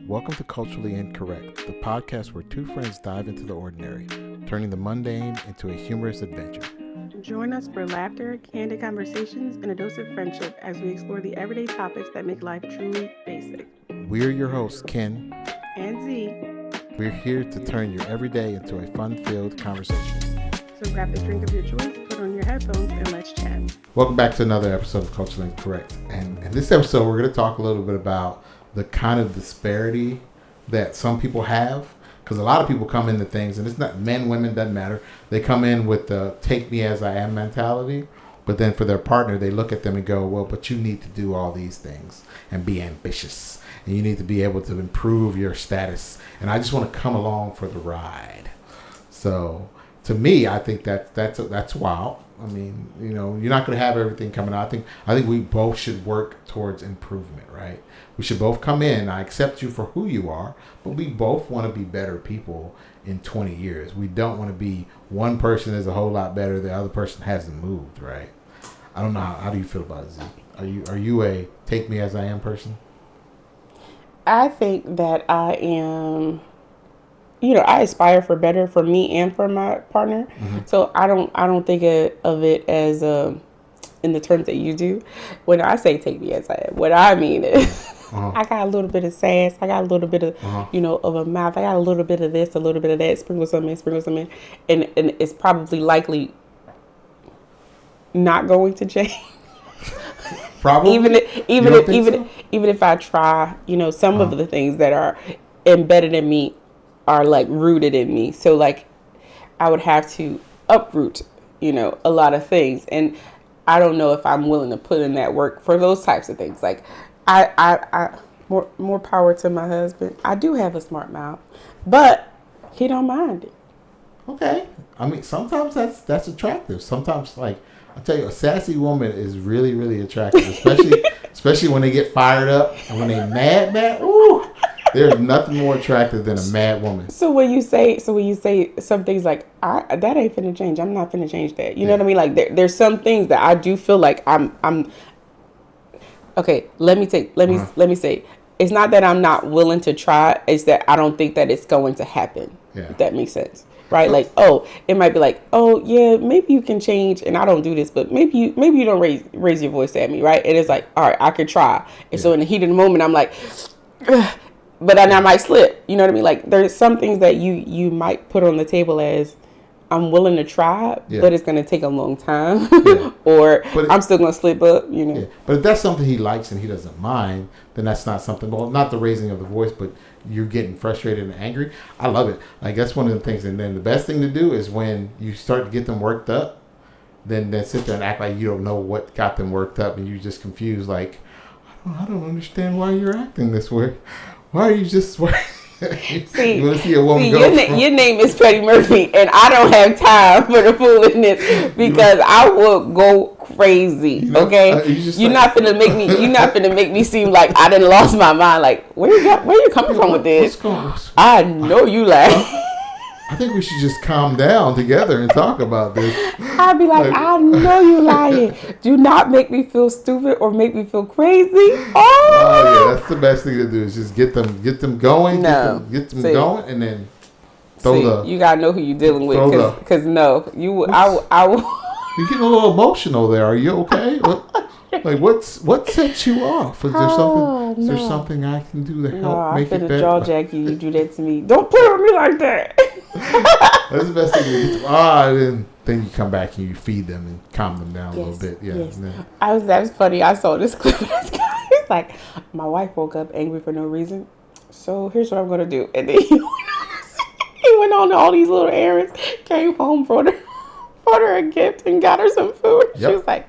Welcome to Culturally Incorrect, the podcast where two friends dive into the ordinary, turning the mundane into a humorous adventure. Join us for laughter, candid conversations, and a dose of friendship as we explore the everyday topics that make life truly basic. We're your hosts, Ken and Z. We're here to turn your everyday into a fun-filled conversation. So grab the drink of your choice, put on your headphones, and let's chat. Welcome back to another episode of Culturally Incorrect. And in this episode, we're going to talk a little bit about the kind of disparity that some people have. Because a lot of people come into things, and it's not men, women, doesn't matter. They come in with the take me as I am mentality. But then for their partner, they look at them and go, well, but you need to do all these things and be ambitious. And you need to be able to improve your status. And I just want to come along for the ride. So to me, I think that's wild. I mean, you know, you're not going to have everything coming out. I think we both should work towards improvement, right? We should both come in. I accept you for who you are, but we both want to be better people in 20 years. We don't want to be one person is a whole lot better, the other person hasn't moved, right? I don't know. How do you feel about it, Z? Are you a take me as I am person? I think that I am, I aspire for better for me and for my partner. Mm-hmm. So I don't think of it as in the terms that you do. When I say take me as I am, what I mean is I got a little bit of sass, I got a little bit of of a mouth, I got a little bit of this, a little bit of that, sprinkle some in, and it's probably likely not going to change. Probably. Even if I try, some of the things that are embedded in me are like rooted in me. So like I would have to uproot, a lot of things. And I don't know if I'm willing to put in that work for those types of things. Like I more power to my husband. I do have a smart mouth, but he don't mind it. Okay. I mean, sometimes that's attractive. Sometimes, like, I'll tell you, a sassy woman is really, really attractive, especially when they get fired up and when they mad, ooh. There's nothing more attractive than a mad woman. So when you say some things like that ain't finna change, I'm not finna change that. You know what I mean? Like there's some things that I do feel like I'm. Okay, let me say, it's not that I'm not willing to try. It's that I don't think that it's going to happen. Yeah. If that makes sense, right? Like, it might be like, yeah, maybe you can change, and I don't do this, but maybe you don't raise your voice at me, right? And it's like, all right, I could try. And so in the heat of the moment, I'm like. Ugh. But then I might slip, you know what I mean? Like there's some things that you might put on the table as I'm willing to try, but it's going to take a long time or I'm still going to slip up, Yeah. But if that's something he likes and he doesn't mind, then that's not something, well, not the raising of the voice, but you're getting frustrated and angry. I love it. Like that's one of the things. And then the best thing to do is when you start to get them worked up, then sit there and act like you don't know what got them worked up and you're just confused. Like, I don't understand why you're acting this way. Why are you just... you want to see a woman go your name is Freddie Murphy, and I don't have time for the foolishness because I will go crazy. Okay, you're not finna make me seem like I done lost my mind. Like where you coming from with this? I know you like. I think we should just calm down together and talk about this. I'd be like, I know you lying. Do not make me feel stupid or make me feel crazy. Oh yeah, that's the best thing to do is just get them going, get them going, and then you gotta know who you're dealing with because I will. You're getting a little emotional there. Are you okay? What sets you off? Is there something I can do to help make it better? Jaw jack you do that to me. Don't put it on me like that. That's the best thing to do. Then you come back and you feed them and calm them down a little bit. Yeah. Yes. That was funny. I saw this clip. It's like my wife woke up angry for no reason. So here's what I'm gonna do. And then he went on all these little errands. Came home, brought her a gift, and got her some food. Yep. She was like.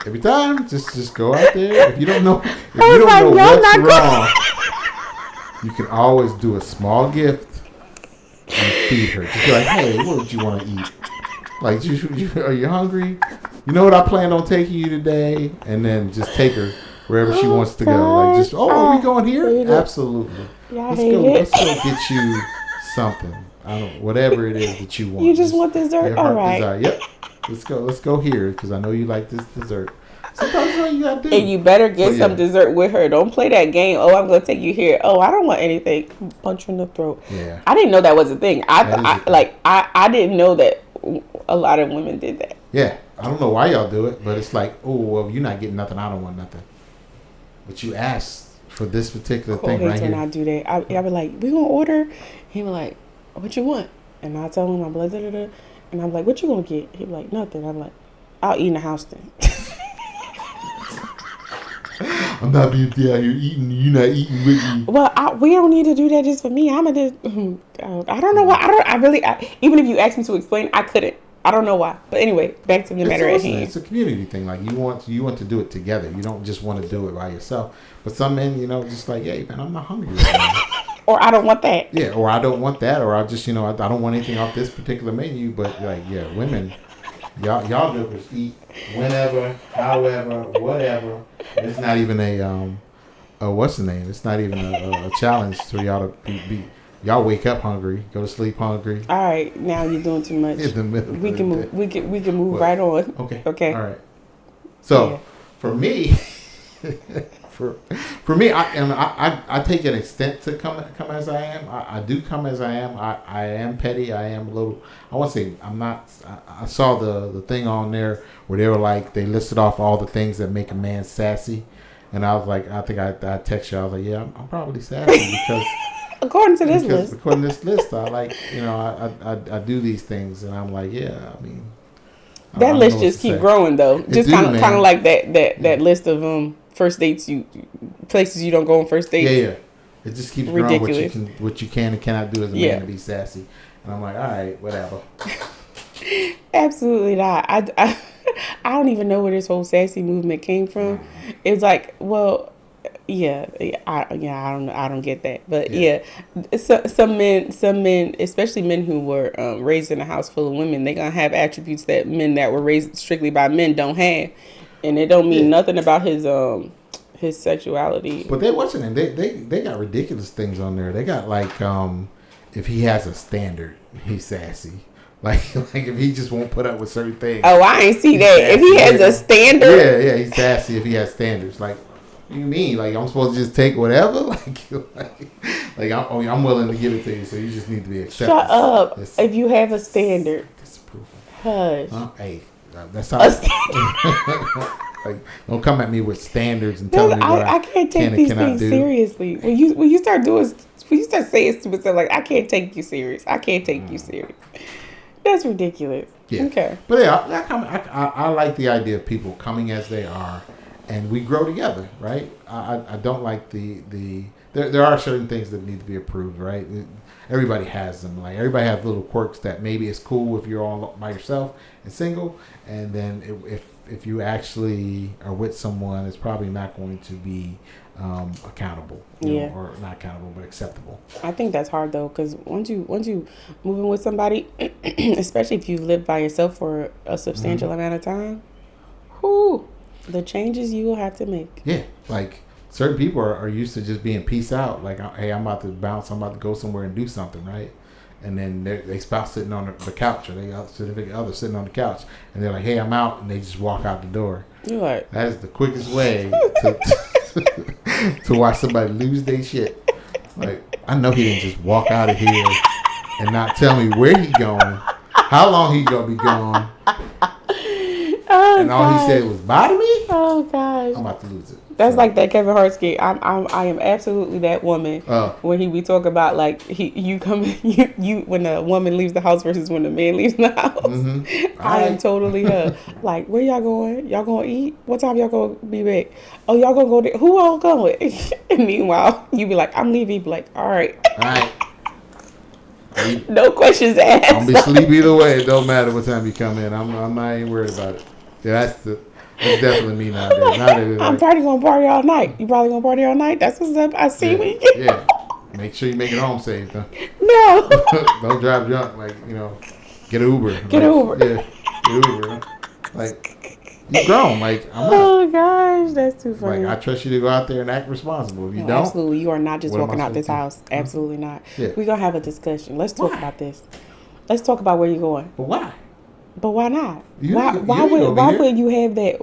Every time, just go out there. If you don't know, what's wrong, you can always do a small gift and feed her. Just be like, hey, what would you want to eat? Like, are you hungry? You know what I planned on taking you today? And then just take her wherever she wants to go. Like, just, are we going here? Absolutely. Let's go get you something. Whatever it is that you want. You just want dessert? All right. Desire. Yep. Let's go here because I know you like this dessert. Sometimes that's all you gotta do. And you better get But some yeah. dessert with her. Don't play that game. Oh, I'm gonna take you here. Oh, I don't want anything. Punch you in the throat. Yeah. I didn't know that was a thing. That is a thing. I didn't know that a lot of women did that. Yeah. I don't know why y'all do it, but it's like, oh, well, you're not getting nothing. I don't want nothing. But you asked for this particular thing right When here. I do that, I be like, we gonna order. He be like, what you want? And I tell him I'm like, da, da, da. And I'm like, what you gonna get? He be like, nothing. I'm like, I'll eat in the house then. I'm not being out here eating. You're not eating with me. Well, we don't need to do that just for me. I'm gonna just, I don't know why. Even if you asked me to explain, I couldn't. I don't know why. But anyway, back to the matter at hand. It's a community thing. Like you want to do it together. You don't just want to do it by yourself. But some men, just like, hey man, I'm not hungry right now. Or I don't want that. Yeah, or I don't want that, or I just, I don't want anything off this particular menu. But like, yeah, women, y'all just eat whenever, however, whatever. It's not even a what's the name? It's not even a challenge to y'all to be. Y'all wake up hungry, go to sleep hungry. All right, now you're doing too much. In the middle We of can the move. day. We can move right on. Okay. Okay. All right. So Yeah. for me, for me, I take an extent to come as I am. I do come as I am. I am petty. I am a little. I want to say I'm not. I saw the thing on there where they were like they listed off all the things that make a man sassy, and I was like, I think I text you. I was like, yeah, I'm probably sassy because. According to this list. According to this list, I like, I do these things, and I'm like, yeah, I mean. That list just keep growing though. Just kind of like that list of first dates places you don't go on first dates. Yeah. It just keeps growing what you can and cannot do as a man to be sassy. And I'm like, all right, whatever. Absolutely not. I don't even know where this whole sassy movement came from. It's like, well, I don't get that, but some men, especially men who were raised in a house full of women, they gonna have attributes that men that were raised strictly by men don't have, and it don't mean nothing about his sexuality. But they got ridiculous things on there. They got like if he has a standard, he's sassy. Like if he just won't put up with certain things. Oh, I ain't see that. If he has a standard, yeah, he's sassy if he has standards. Like. What do you mean? Like I'm supposed to just take whatever? Like I'm willing to give it to you, so you just need to be accepted. Shut up. If you have a standard. Disapproval. Hush. Hey, that's how. Like, don't come at me with standards and tell me what I can't take these things seriously. When you start saying stupid stuff like I can't take you serious. I can't take you serious. That's ridiculous. Yeah. Okay. But yeah, I like the idea of people coming as they are. And we grow together, right? I don't like there are certain things that need to be approved, right? Everybody has them. Like everybody has little quirks that maybe it's cool if you're all by yourself and single, and then if you actually are with someone, it's probably not going to be accountable, or not accountable, but acceptable. I think that's hard though, because once you move in with somebody, especially if you live by yourself for a substantial amount of time, whoo. The changes you will have to make. Yeah, like certain people are used to just being peace out. Like, hey, I'm about to bounce. I'm about to go somewhere and do something, right? And then they spouse sitting on the couch, or they significant other sitting on the couch, and they're like, hey, I'm out, and they just walk out the door. You're like, that is the quickest way to watch somebody lose their shit. Like, I know he didn't just walk out of here and not tell me where he going, how long he gonna be gone. Oh, and all he said was bye to me. Oh gosh, I'm about to lose it. That's like that Kevin Hart skit. I am absolutely that woman. When he be talking about like you when the woman leaves the house versus when the man leaves the house. Mm-hmm. I am totally her. Like, where y'all going? Y'all gonna eat? What time y'all gonna be back? Oh, y'all gonna go there? Who all going? And meanwhile, you be like, I'm leaving. Be like, all right. No questions asked. I'll be asleep either way. It don't matter what time you come in. I'm not even worried about it. Yeah, that's definitely me nowadays. I'm probably gonna party all night. You probably gonna party all night? That's what's up. I see when you get Make sure you make it home safe, though. No. Don't drive drunk. Like, get an Uber. Get an Uber. Yeah, get an Uber. Like, you grown. Like, oh gosh, that's too funny. Like, I trust you to go out there and act responsible. If you don't, absolutely, you are not just walking out this house. Absolutely not. Yeah. We're gonna have a discussion. Let's talk about this. Let's talk about where you're going. But why? But why not? Why would you have that?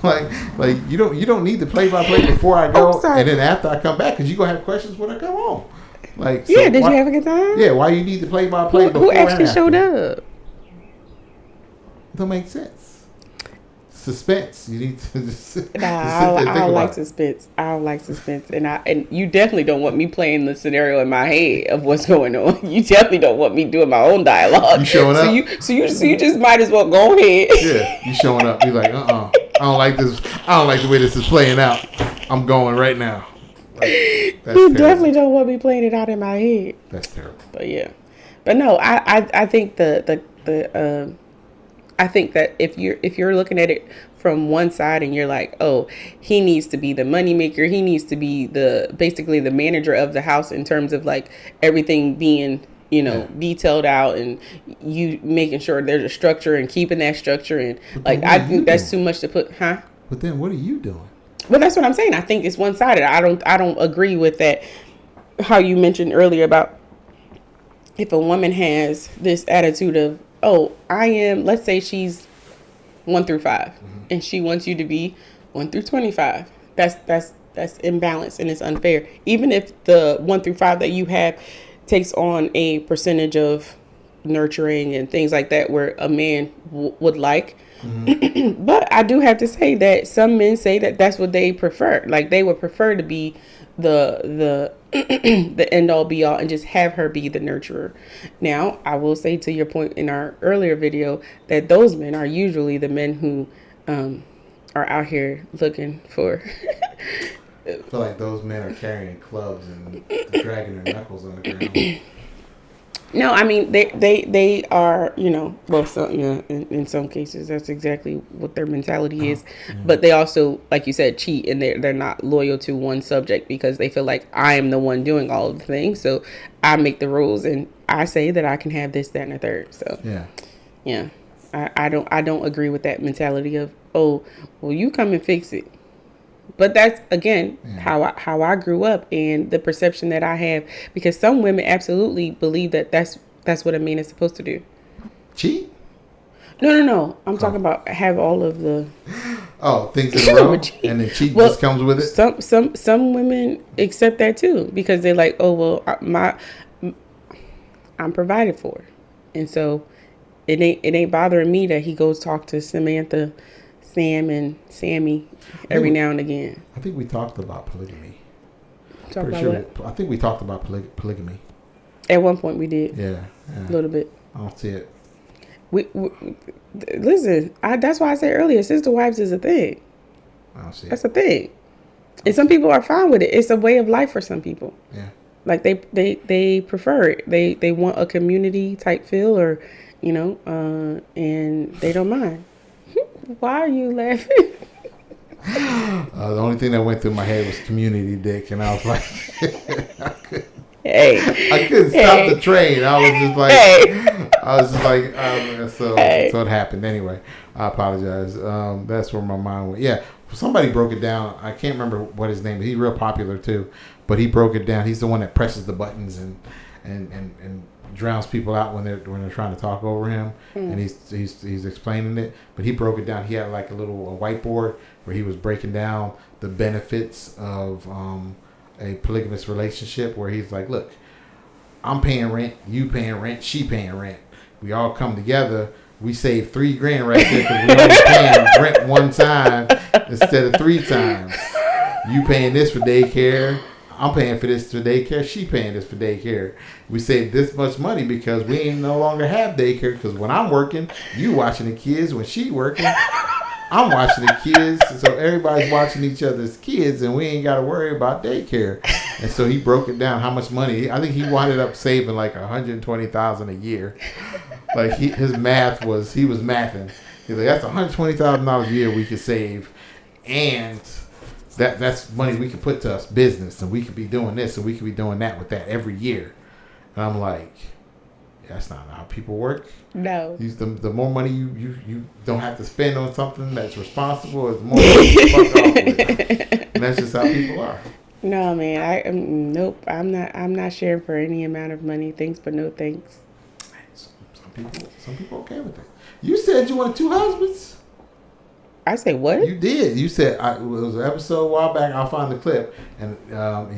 like you don't need the play by play before I go, I'm sorry. and then after I come back, because you gonna have questions when I come home. Like, so yeah, did you have a good time? Yeah, why you need the play by play before Who actually and showed after? up? Don't make sense. Suspense. You need to just sit there Nah, and I think don't about like it. suspense. I don't like suspense, and you definitely don't want me playing the scenario in my head of what's going on. You definitely don't want me doing my own dialogue. You showing so up? So you just might as well go ahead. Yeah, you showing up. Be like, I don't like this. I don't like the way this is playing out. I'm going right now. Like, that's You terrible. definitely don't want me playing it out in my head. That's terrible. But yeah, but no, I think I think that if you're looking at it from one side and you're like, oh, he needs to be the moneymaker, he needs to be basically the manager of the house in terms of like everything being detailed out and you making sure there's a structure and keeping that structure, and like I think that's too much to put, huh? But then what are you doing? Well, that's what I'm saying. I think it's one sided. I don't agree with that. How you mentioned earlier about if a woman has this attitude of, oh, I am, let's say she's 1 through 5, and she wants you to be 1 through 25. That's imbalanced and it's unfair. Even if the 1 through 5 that you have takes on a percentage of nurturing and things like that, where a man would like. But I do have to say that some men say that that's what they prefer. Like they would prefer to be the the end all be all and just have her be the nurturer. Now, I will say to your point in our earlier video that those men are usually the men who are out here looking for. I feel like those men are carrying clubs and dragging their knuckles on the ground. No, I mean they are, well, so yeah, in some cases that's exactly what their mentality is. But they also, like you said, cheat, and they're not loyal to one subject because they feel like I am the one doing all of the things, so I make the rules and I say that I can have this, that, and the third. So yeah, I don't agree with that mentality of, oh, well, you come and fix it. But that's, again, how I grew up and the perception that I have, because some women absolutely believe that that's what a man is supposed to do. Cheat? No. I'm talking about have all of the things in a row, and then cheat just comes with it. Some women accept that too, because they're like, oh well, I'm provided for, and so it ain't bothering me that he goes talk to Samantha, Sam, and Sammy every now and again. I think we talked about polygamy. I think we talked about polygamy. At one point we did. Yeah. A little bit. I don't see it. We listen. That's why I said earlier, sister wives is a thing. I don't see it. That's a thing, and some people are fine with it. It's a way of life for some people. Yeah. Like they prefer it. They want a community type feel, or and they don't mind. Why are you laughing? The only thing that went through my head was community dick, and I was like, I couldn't stop the train. I was just like, so it happened anyway. I apologize. That's where my mind went. Yeah, somebody broke it down. I can't remember what his name is. He's real popular too, but he broke it down. He's the one that presses the buttons and drowns people out when they're trying to talk over him, and he's explaining it. But he broke it down. He had like a whiteboard where he was breaking down the benefits of a polygamous relationship, where he's like, look, I'm paying rent, you paying rent, she paying rent. We all come together. We save $3,000 right there because we only paying rent one time instead of 3 times. You paying this for daycare. I'm paying for this for daycare. She paying this for daycare. We save this much money because we ain't no longer have daycare, because when I'm working, you watching the kids. When she working, I'm watching the kids. So everybody's watching each other's kids, and we ain't got to worry about daycare. And so he broke it down how much money. I think he wound up saving like $120,000 a year. Like his math was, he was mathing. He's like, that's $120,000 a year we could save, and that's money we could put to us business, and we could be doing this and we could be doing that with that every year. And I'm like, that's not how people work. No. The more money you don't have to spend on something that's responsible, the more money you fuck off with. And that's just how people are. No, man. Nope. I'm not sharing for any amount of money. Thanks, but no thanks. Some people okay with that. You said you wanted 2 husbands. I say what? You did. You said it was an episode a while back. I'll find the clip, and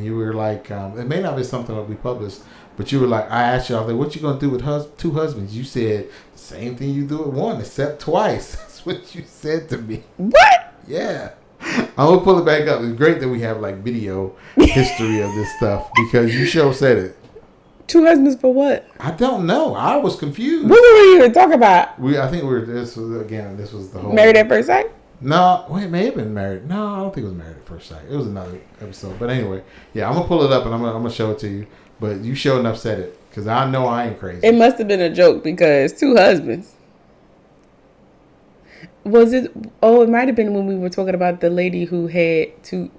you were like, it may not be something that we published, but you were like, I asked you, I was like, what you gonna do with two husbands? You said the same thing you do with one, except twice. That's what you said to me. What? Yeah. I'm gonna pull it back up. It's great that we have like video history of this stuff because you sure said it. 2 husbands for what? I don't know. I was confused. What were we even talking about? I think this was the whole Married at First Sight? No, well, it may have been Married. No, I don't think it was Married at First Sight. It was another episode. But anyway, yeah, I'm gonna pull it up and I'm gonna show it to you. But you sure enough said it because I know I ain't crazy. It must have been a joke because 2 husbands. Was it? Oh, it might have been when we were talking about the lady who had two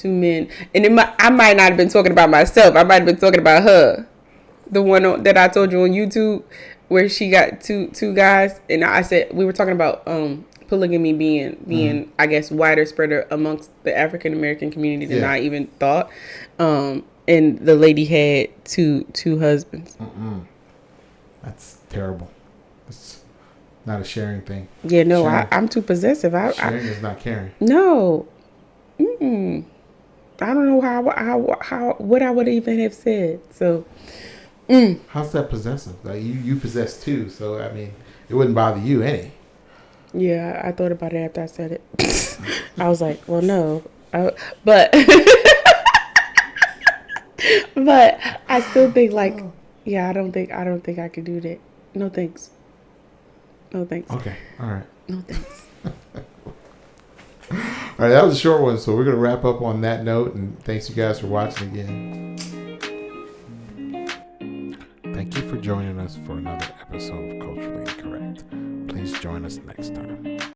men, and I might not have been talking about myself. I might have been talking about her, the one that I told you on YouTube, where she got two guys, and I said we were talking about polygamy being I guess wider spread amongst the African American community than I even thought, and the lady had two husbands. That's terrible. It's not a sharing thing. Yeah, no, I'm too possessive. Sharing is not caring. No. I don't know how what I would even have said. So, How's that possessive? Like you possess too, so I mean, it wouldn't bother you any. Yeah, I thought about it after I said it. I was like, well, no, but but I still think like, yeah, I don't think I could do that. No thanks. No thanks. Okay, all right. No thanks. All right, that was a short one, so we're going to wrap up on that note, and thanks you guys for watching again. Thank you for joining us for another episode of Culturally Incorrect. Please join us next time.